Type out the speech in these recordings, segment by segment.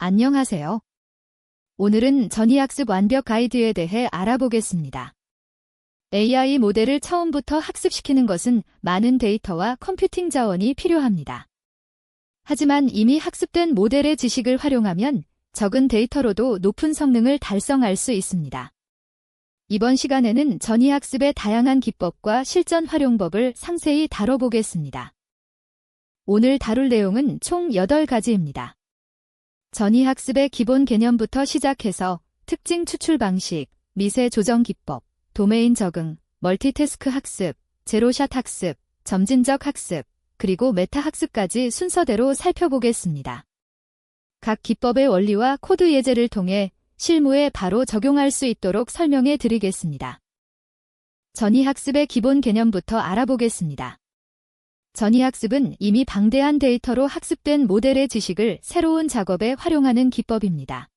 안녕하세요. 오늘은 전이학습 완벽 가이드에 대해 알아보겠습니다. AI 모델을 처음부터 학습시키는 것은 많은 데이터와 컴퓨팅 자원이 필요합니다. 하지만 이미 학습된 모델의 지식을 활용하면 적은 데이터로도 높은 성능을 달성할 수 있습니다. 이번 시간에는 전이학습의 다양한 기법과 실전 활용법을 상세히 다뤄보겠습니다. 오늘 다룰 내용은 총 8가지입니다. 전이학습의 기본 개념부터 시작해서 특징 추출 방식, 미세 조정 기법, 도메인 적응, 멀티태스크 학습, 제로샷 학습, 점진적 학습, 그리고 메타 학습까지 순서대로 살펴보겠습니다. 각 기법의 원리와 코드 예제를 통해 실무에 바로 적용할 수 있도록 설명해 드리겠습니다. 전이학습의 기본 개념부터 알아보겠습니다. 전이학습은 이미 방대한 데이터로 학습된 모델의 지식을 새로운 작업에 활용하는 기법입니다.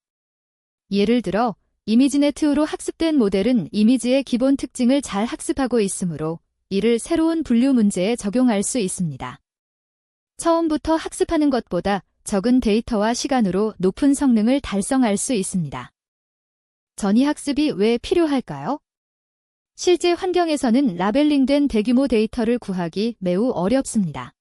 예를 들어, 이미지네트로 학습된 모델은 이미지의 기본 특징을 잘 학습하고 있으므로 이를 새로운 분류 문제에 적용할 수 있습니다. 처음부터 학습하는 것보다 적은 데이터와 시간으로 높은 성능을 달성할 수 있습니다. 전이학습이 왜 필요할까요? 실제 환경에서는 라벨링된 대규모 데이터를 구하기 매우 어렵습니다.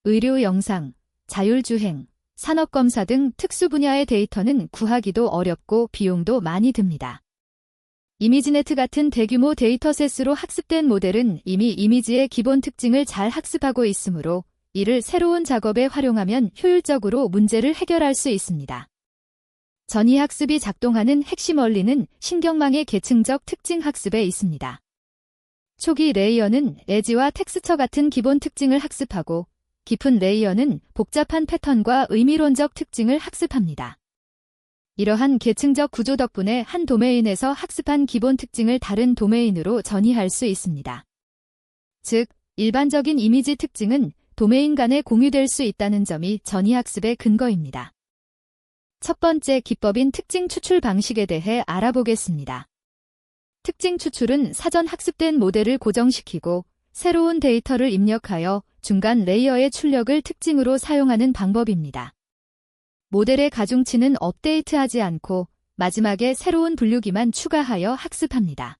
의료 영상, 자율주행, 산업검사 등 특수 분야의 데이터는 구하기도 어렵고 비용도 많이 듭니다. 이미지네트 같은 대규모 데이터셋으로 학습된 모델은 이미 이미지의 기본 특징을 잘 학습하고 있으므로 이를 새로운 작업에 활용하면 효율적으로 문제를 해결할 수 있습니다. 전이학습이 작동하는 핵심 원리는 신경망의 계층적 특징 학습에 있습니다. 초기 레이어는 에지와 텍스처 같은 기본 특징을 학습하고 깊은 레이어는 복잡한 패턴과 의미론적 특징을 학습합니다. 이러한 계층적 구조 덕분에 한 도메인에서 학습한 기본 특징을 다른 도메인으로 전이할 수 있습니다. 즉, 일반적인 이미지 특징은 도메인 간에 공유될 수 있다는 점이 전이학습의 근거입니다. 첫 번째 기법인 특징 추출 방식에 대해 알아보겠습니다. 특징 추출은 사전 학습된 모델을 고정시키고 새로운 데이터를 입력하여 중간 레이어의 출력을 특징으로 사용하는 방법입니다. 모델의 가중치는 업데이트하지 않고 마지막에 새로운 분류기만 추가하여 학습합니다.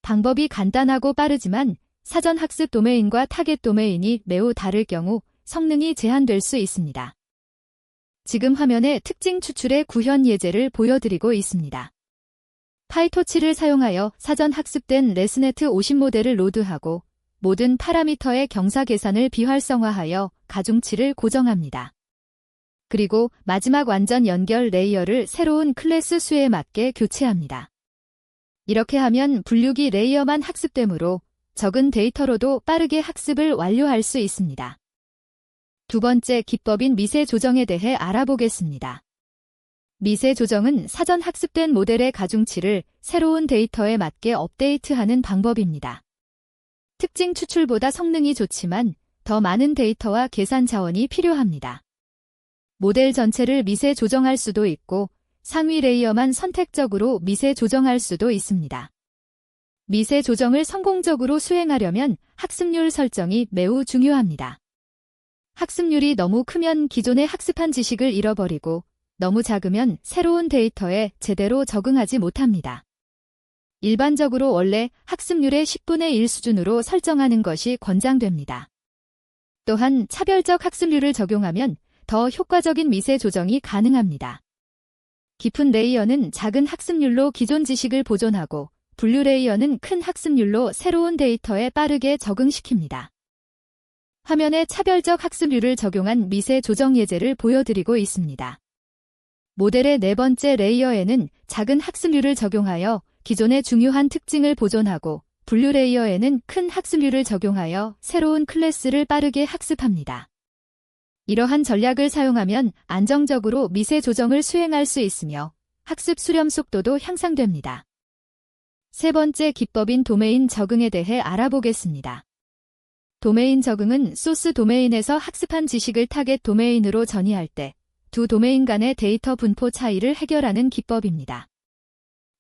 방법이 간단하고 빠르지만 사전 학습 도메인과 타겟 도메인이 매우 다를 경우 성능이 제한될 수 있습니다. 지금 화면에 특징 추출의 구현 예제를 보여드리고 있습니다. 파이토치를 사용하여 사전 학습된 레스네트 50 모델을 로드하고 모든 파라미터의 경사 계산을 비활성화하여 가중치를 고정합니다. 그리고 마지막 완전 연결 레이어를 새로운 클래스 수에 맞게 교체합니다. 이렇게 하면 분류기 레이어만 학습되므로 적은 데이터로도 빠르게 학습을 완료할 수 있습니다. 두 번째 기법인 미세 조정에 대해 알아보겠습니다. 미세 조정은 사전 학습된 모델의 가중치를 새로운 데이터에 맞게 업데이트하는 방법입니다. 특징 추출보다 성능이 좋지만 더 많은 데이터와 계산 자원이 필요합니다. 모델 전체를 미세 조정할 수도 있고 상위 레이어만 선택적으로 미세 조정할 수도 있습니다. 미세 조정을 성공적으로 수행하려면 학습률 설정이 매우 중요합니다. 학습률이 너무 크면 기존에 학습한 지식을 잃어버리고 너무 작으면 새로운 데이터에 제대로 적응하지 못합니다. 일반적으로 원래 학습률의 10분의 1 수준으로 설정하는 것이 권장됩니다. 또한 차별적 학습률을 적용하면 더 효과적인 미세 조정이 가능합니다. 깊은 레이어는 작은 학습률로 기존 지식을 보존하고 분류 레이어는 큰 학습률로 새로운 데이터에 빠르게 적응시킵니다. 화면에 차별적 학습률을 적용한 미세 조정 예제를 보여드리고 있습니다. 모델의 네 번째 레이어에는 작은 학습률을 적용하여 기존의 중요한 특징을 보존하고 분류 레이어에는 큰 학습률을 적용하여 새로운 클래스를 빠르게 학습합니다. 이러한 전략을 사용하면 안정적으로 미세 조정을 수행할 수 있으며 학습 수렴 속도도 향상됩니다. 세 번째 기법인 도메인 적응에 대해 알아보겠습니다. 도메인 적응은 소스 도메인에서 학습한 지식을 타겟 도메인으로 전이할 때 두 도메인 간의 데이터 분포 차이를 해결하는 기법입니다.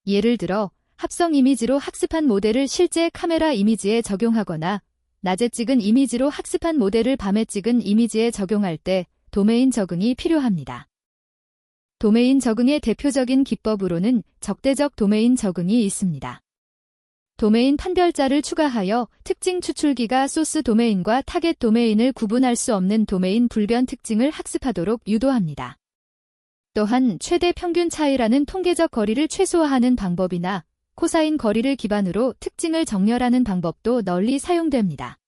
예를 들어 합성 이미지로 학습한 모델을 실제 카메라 이미지에 적용하거나 낮에 찍은 이미지로 학습한 모델을 밤에 찍은 이미지에 적용할 때 도메인 적응이 필요합니다. 도메인 적응의 대표적인 기법으로는 적대적 도메인 적응이 있습니다. 도메인 판별자를 추가하여 특징 추출기가 소스 도메인과 타겟 도메인을 구분할 수 없는 도메인 불변 특징을 학습하도록 유도합니다. 또한 최대 평균 차이라는 통계적 거리를 최소화하는 방법이나 코사인 거리를 기반으로 특징을 정렬하는 방법도 널리 사용됩니다.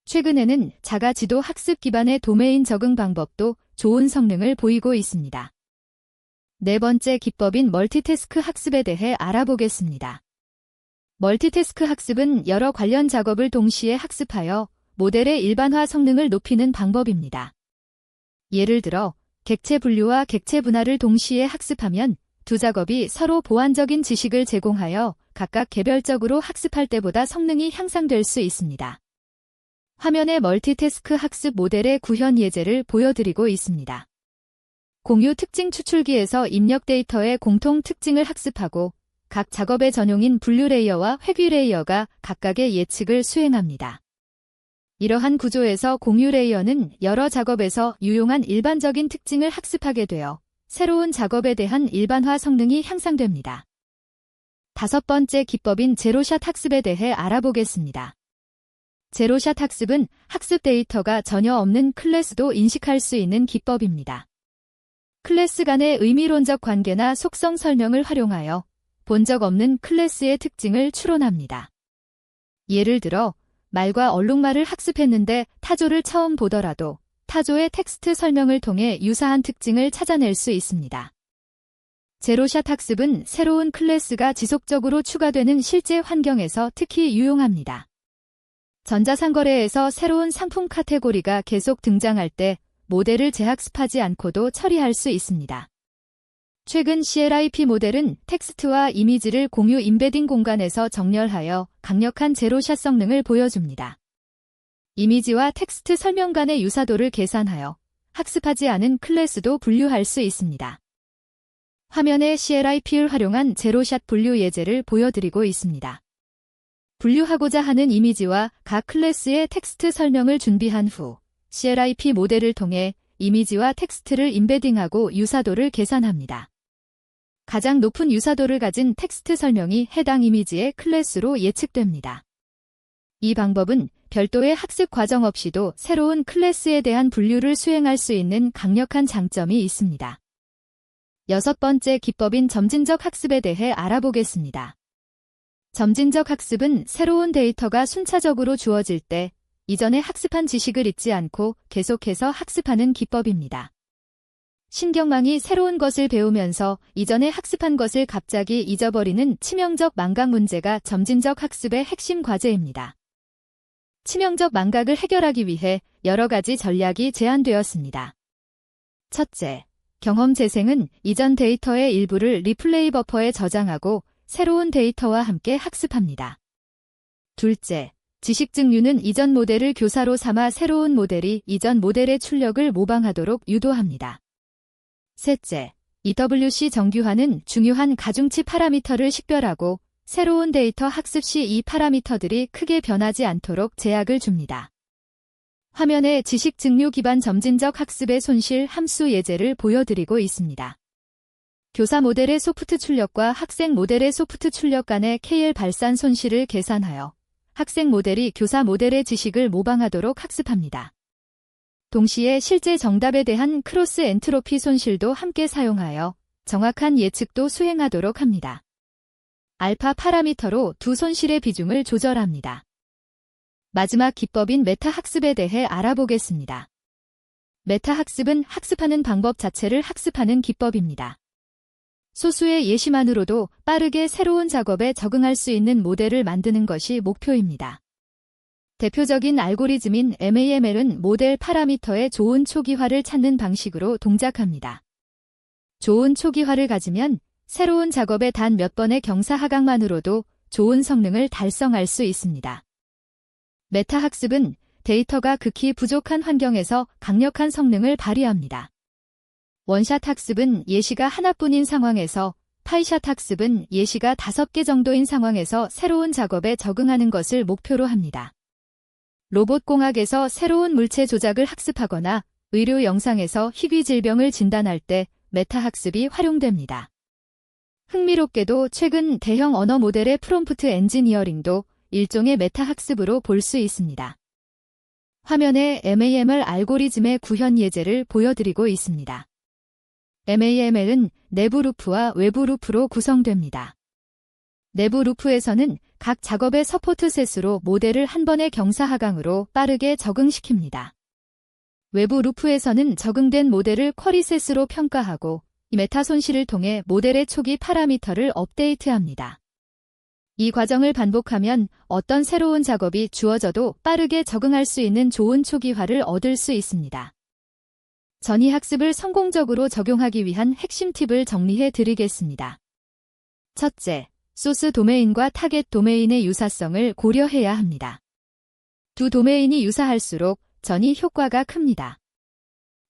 최근에는 자가 지도 학습 기반의 도메인 적응 방법도 좋은 성능을 보이고 있습니다. 네 번째 기법인 멀티태스크 학습에 대해 알아보겠습니다. 멀티태스크 학습은 여러 관련 작업을 동시에 학습하여 모델의 일반화 성능을 높이는 방법입니다. 예를 들어 객체 분류와 객체 분할을 동시에 학습하면 두 작업이 서로 보완적인 지식을 제공하여 각각 개별적으로 학습할 때보다 성능이 향상될 수 있습니다. 화면에 멀티태스크 학습 모델의 구현 예제를 보여드리고 있습니다. 공유 특징 추출기에서 입력 데이터의 공통 특징을 학습하고 각 작업의 전용인 분류 레이어와 회귀 레이어가 각각의 예측을 수행합니다. 이러한 구조에서 공유 레이어는 여러 작업에서 유용한 일반적인 특징을 학습하게 되어 새로운 작업에 대한 일반화 성능이 향상됩니다. 다섯 번째 기법인 제로샷 학습에 대해 알아보겠습니다. 제로샷 학습은 학습 데이터가 전혀 없는 클래스도 인식할 수 있는 기법입니다. 클래스 간의 의미론적 관계나 속성 설명을 활용하여 본 적 없는 클래스의 특징을 추론합니다. 예를 들어 말과 얼룩말을 학습했는데 타조를 처음 보더라도 타조의 텍스트 설명을 통해 유사한 특징을 찾아낼 수 있습니다. 제로샷 학습은 새로운 클래스가 지속적으로 추가되는 실제 환경에서 특히 유용합니다. 전자상거래에서 새로운 상품 카테고리가 계속 등장할 때 모델을 재학습하지 않고도 처리할 수 있습니다. 최근 CLIP 모델은 텍스트와 이미지를 공유 임베딩 공간에서 정렬하여 강력한 제로샷 성능을 보여줍니다. 이미지와 텍스트 설명 간의 유사도를 계산하여 학습하지 않은 클래스도 분류할 수 있습니다. 화면에 CLIP를 활용한 제로샷 분류 예제를 보여드리고 있습니다. 분류하고자 하는 이미지와 각 클래스의 텍스트 설명을 준비한 후 CLIP 모델을 통해 이미지와 텍스트를 임베딩하고 유사도를 계산합니다. 가장 높은 유사도를 가진 텍스트 설명이 해당 이미지의 클래스로 예측됩니다. 이 방법은 별도의 학습 과정 없이도 새로운 클래스에 대한 분류를 수행할 수 있는 강력한 장점이 있습니다. 여섯 번째 기법인 점진적 학습에 대해 알아보겠습니다. 점진적 학습은 새로운 데이터가 순차적으로 주어질 때 이전에 학습한 지식을 잊지 않고 계속해서 학습하는 기법입니다. 신경망이 새로운 것을 배우면서 이전에 학습한 것을 갑자기 잊어버리는 치명적 망각 문제가 점진적 학습의 핵심 과제입니다. 치명적 망각을 해결하기 위해 여러 가지 전략이 제안되었습니다. 첫째, 경험 재생은 이전 데이터의 일부를 리플레이 버퍼에 저장하고 새로운 데이터와 함께 학습합니다. 둘째, 지식 증류는 이전 모델을 교사로 삼아 새로운 모델이 이전 모델의 출력을 모방하도록 유도합니다. 셋째, EWC 정규화는 중요한 가중치 파라미터를 식별하고 새로운 데이터 학습 시 이 파라미터들이 크게 변하지 않도록 제약을 줍니다. 화면에 지식 증류 기반 점진적 학습의 손실 함수 예제를 보여드리고 있습니다. 교사 모델의 소프트 출력과 학생 모델의 소프트 출력 간의 KL 발산 손실을 계산하여 학생 모델이 교사 모델의 지식을 모방하도록 학습합니다. 동시에 실제 정답에 대한 크로스 엔트로피 손실도 함께 사용하여 정확한 예측도 수행하도록 합니다. 알파 파라미터로 두 손실의 비중을 조절합니다. 마지막 기법인 메타 학습에 대해 알아보겠습니다. 메타 학습은 학습하는 방법 자체를 학습하는 기법입니다. 소수의 예시만으로도 빠르게 새로운 작업에 적응할 수 있는 모델을 만드는 것이 목표입니다. 대표적인 알고리즘인 MAML은 모델 파라미터의 좋은 초기화를 찾는 방식으로 동작합니다. 좋은 초기화를 가지면 새로운 작업의 단 몇 번의 경사 하강만으로도 좋은 성능을 달성할 수 있습니다. 메타 학습은 데이터가 극히 부족한 환경에서 강력한 성능을 발휘합니다. 원샷 학습은 예시가 하나뿐인 상황에서, 파이샷 학습은 예시가 5개 정도인 상황에서 새로운 작업에 적응하는 것을 목표로 합니다. 로봇공학에서 새로운 물체 조작을 학습하거나 의료 영상에서 희귀 질병을 진단할 때 메타학습이 활용됩니다. 흥미롭게도 최근 대형 언어 모델의 프롬프트 엔지니어링도 일종의 메타학습으로 볼 수 있습니다. 화면에 MAML 알고리즘의 구현 예제를 보여드리고 있습니다. MAML은 내부 루프와 외부 루프로 구성됩니다. 내부 루프에서는 각 작업의 서포트 셋으로 모델을 한 번의 경사하강으로 빠르게 적응시킵니다. 외부 루프에서는 적응된 모델을 쿼리 셋으로 평가하고 이 메타 손실을 통해 모델의 초기 파라미터를 업데이트합니다. 이 과정을 반복하면 어떤 새로운 작업이 주어져도 빠르게 적응할 수 있는 좋은 초기화를 얻을 수 있습니다. 전이학습을 성공적으로 적용하기 위한 핵심 팁을 정리해 드리겠습니다. 첫째, 소스 도메인과 타겟 도메인의 유사성을 고려해야 합니다. 두 도메인이 유사할수록 전이 효과가 큽니다.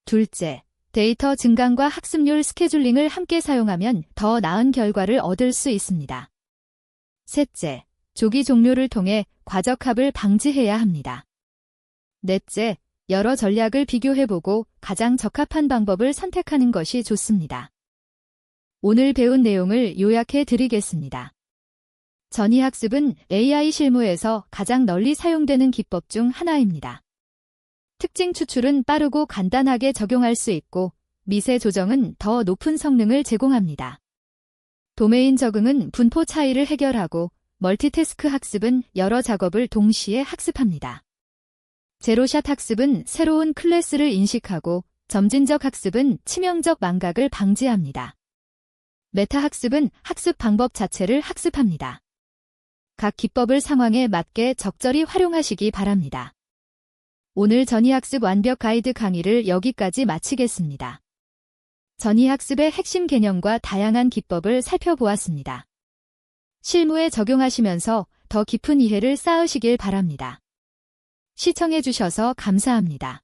둘째, 데이터 증강과 학습률 스케줄링을 함께 사용하면 더 나은 결과를 얻을 수 있습니다. 셋째, 조기 종료를 통해 과적합을 방지해야 합니다. 넷째, 여러 전략을 비교해보고 가장 적합한 방법을 선택하는 것이 좋습니다. 오늘 배운 내용을 요약해 드리겠습니다. 전이학습은 AI 실무에서 가장 널리 사용되는 기법 중 하나입니다. 특징 추출은 빠르고 간단하게 적용할 수 있고 미세 조정은 더 높은 성능을 제공합니다. 도메인 적응은 분포 차이를 해결하고 멀티태스크 학습은 여러 작업을 동시에 학습합니다. 제로샷 학습은 새로운 클래스를 인식하고 점진적 학습은 치명적 망각을 방지합니다. 메타 학습은 학습 방법 자체를 학습합니다. 각 기법을 상황에 맞게 적절히 활용하시기 바랍니다. 오늘 전이학습 완벽 가이드 강의를 여기까지 마치겠습니다. 전이학습의 핵심 개념과 다양한 기법을 살펴보았습니다. 실무에 적용하시면서 더 깊은 이해를 쌓으시길 바랍니다. 시청해주셔서 감사합니다.